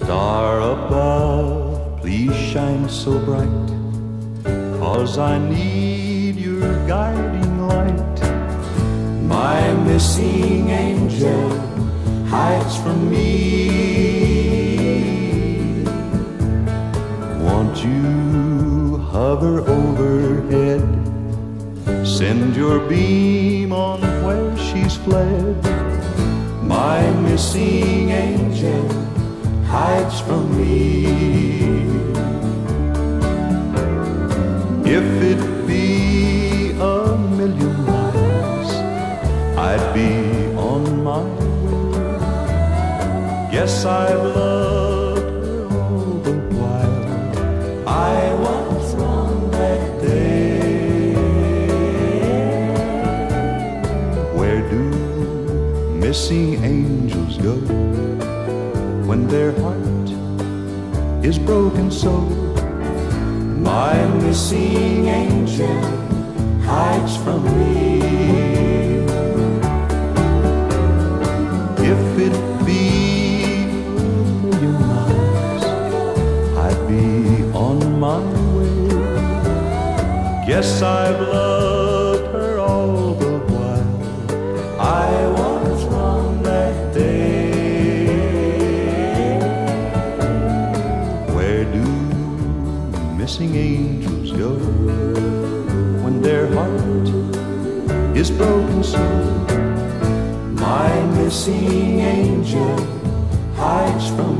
Star above, please shine so bright, 'cause I need your guiding light. My missing angel hides from me. Won't you hover overhead, send your beam on where she's fled. My missing angel hides from me. If it be 1,000,000 miles, I'd be on my way. Guess I've loved her all the while I was wrong that day. Where do missing angels go when their heart is broken so? My missing angel hides from me. If it be 1,000,000 miles, I'd be on my way. Guess I've loved her all the while I was wrong that day. Where do missing angels go when their heart is broken so? My missing angel hides from